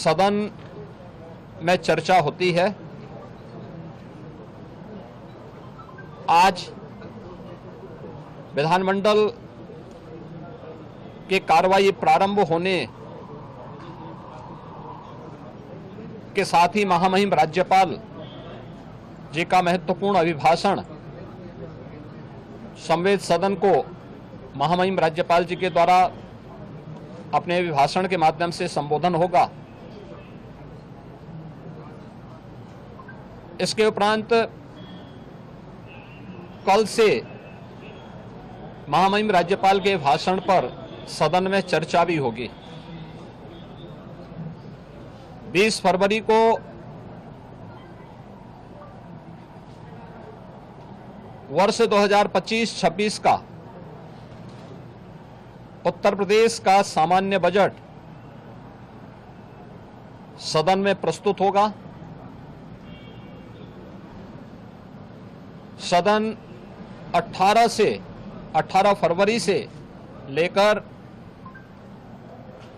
सदन में चर्चा होती है। आज विधानमंडल के कार्रवाई प्रारंभ होने के साथ ही महामहिम राज्यपाल जी का महत्वपूर्ण अभिभाषण संवेद सदन को महामहिम राज्यपाल जी के द्वारा अपने अभिभाषण के माध्यम से संबोधन होगा। इसके उपरांत कल से महामहिम राज्यपाल के भाषण पर सदन में चर्चा भी होगी। 20 फरवरी को वर्ष 2025-26 का उत्तर प्रदेश का सामान्य बजट सदन में प्रस्तुत होगा। सदन 18 फरवरी से लेकर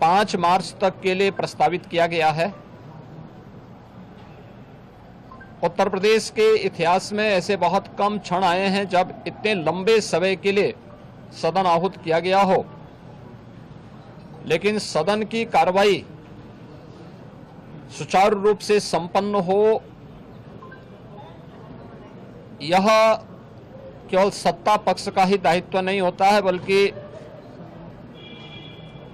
5 मार्च तक के लिए प्रस्तावित किया गया है। उत्तर प्रदेश के इतिहास में ऐसे बहुत कम क्षण आए हैं जब इतने लंबे समय के लिए सदन आहूत किया गया हो, लेकिन सदन की कार्रवाई सुचारू रूप से संपन्न हो, यह केवल सत्ता पक्ष का ही दायित्व नहीं होता है, बल्कि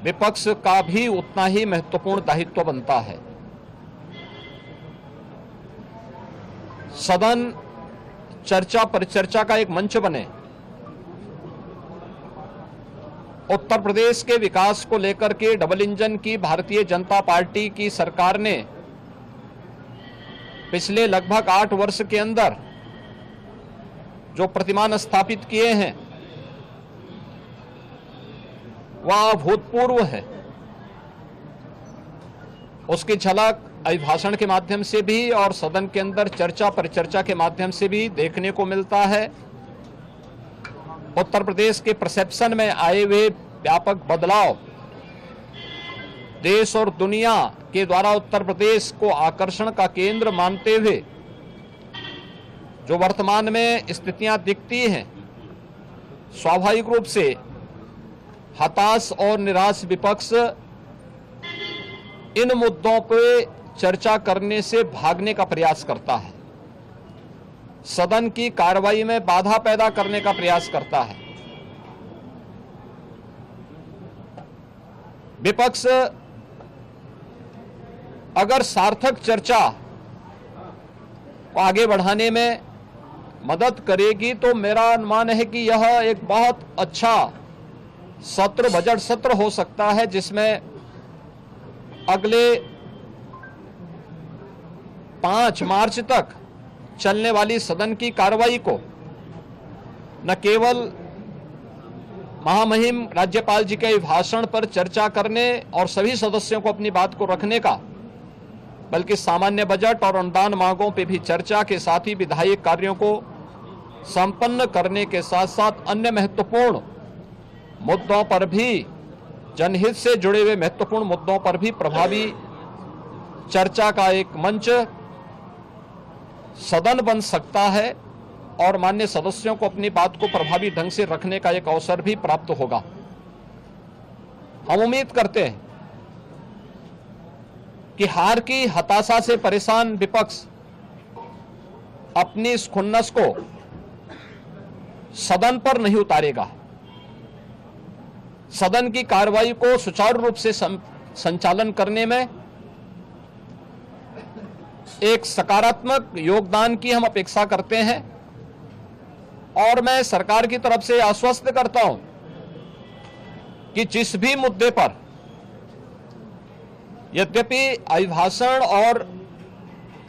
विपक्ष का भी उतना ही महत्वपूर्ण दायित्व बनता है। सदन चर्चा परिचर्चा का एक मंच बने। उत्तर प्रदेश के विकास को लेकर के डबल इंजन की भारतीय जनता पार्टी की सरकार ने पिछले लगभग 8 वर्ष के अंदर जो प्रतिमान स्थापित किए हैं वह अभूतपूर्व है। उसकी झलक अभिभाषण के माध्यम से भी और सदन के अंदर चर्चा परिचर्चा के माध्यम से भी देखने को मिलता है। उत्तर प्रदेश के परसेप्शन में आए हुए व्यापक बदलाव देश और दुनिया के द्वारा उत्तर प्रदेश को आकर्षण का केंद्र मानते हुए जो वर्तमान में स्थितियां दिखती हैं, स्वाभाविक रूप से हताश और निराश विपक्ष इन मुद्दों पर चर्चा करने से भागने का प्रयास करता है, सदन की कार्रवाई में बाधा पैदा करने का प्रयास करता है। विपक्ष अगर सार्थक चर्चा को आगे बढ़ाने में मदद करेगी तो मेरा अनुमान है कि यह एक बहुत अच्छा सत्र, बजट सत्र हो सकता है, जिसमें अगले 5 मार्च तक चलने वाली सदन की कार्रवाई को न केवल महामहिम राज्यपाल जी के भाषण पर चर्चा करने और सभी सदस्यों को अपनी बात को रखने का, बल्कि सामान्य बजट और अनुदान मांगों पर भी चर्चा के साथ ही विधायी कार्यों को संपन्न करने के साथ साथ अन्य महत्वपूर्ण मुद्दों पर भी, जनहित से जुड़े हुए महत्वपूर्ण मुद्दों पर भी प्रभावी चर्चा का एक मंच सदन बन सकता है और माननीय सदस्यों को अपनी बात को प्रभावी ढंग से रखने का एक अवसर भी प्राप्त होगा। हम उम्मीद करते हैं कि हार की हताशा से परेशान विपक्ष अपनी इस खुन्नस को सदन पर नहीं उतारेगा। सदन की कार्रवाई को सुचारू रूप से संचालन करने में एक सकारात्मक योगदान की हम अपेक्षा करते हैं और मैं सरकार की तरफ से आश्वस्त करता हूं कि जिस भी मुद्दे पर, यद्यपि अभिभाषण और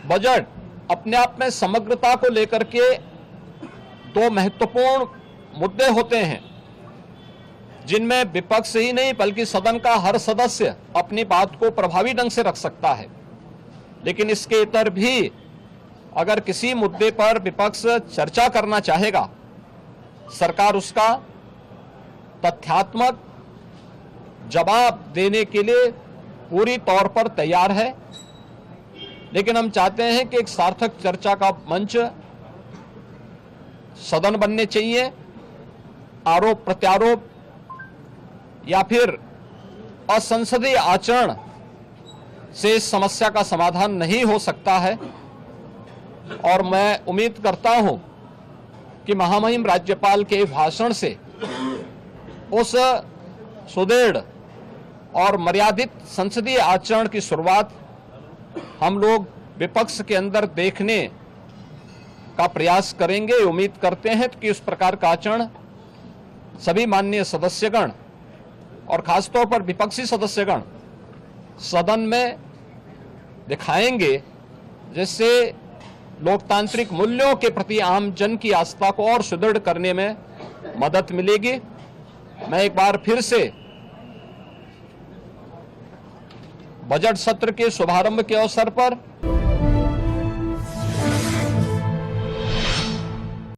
बजट अपने आप में समग्रता को लेकर के 2 महत्वपूर्ण मुद्दे होते हैं, जिनमें विपक्ष ही नहीं बल्कि सदन का हर सदस्य अपनी बात को प्रभावी ढंग से रख सकता है, लेकिन इसके इतर भी अगर किसी मुद्दे पर विपक्ष चर्चा करना चाहेगा, सरकार उसका तथ्यात्मक जवाब देने के लिए पूरी तौर पर तैयार है, लेकिन हम चाहते हैं कि एक सार्थक चर्चा का मंच सदन बनने चाहिए। आरोप प्रत्यारोप या फिर असंसदीय आचरण से इस समस्या का समाधान नहीं हो सकता है। और मैं उम्मीद करता हूं कि महामहिम राज्यपाल के भाषण से उस सुदृढ़ और मर्यादित संसदीय आचरण की शुरुआत हम लोग विपक्ष के अंदर देखने का प्रयास करेंगे। उम्मीद करते हैं कि इस प्रकार का आचरण सभी माननीय सदस्यगण और खासतौर पर विपक्षी सदस्यगण सदन में दिखाएंगे, जिससे लोकतांत्रिक मूल्यों के प्रति आम जन की आस्था को और सुदृढ़ करने में मदद मिलेगी। मैं एक बार फिर से बजट सत्र के शुभारंभ के अवसर पर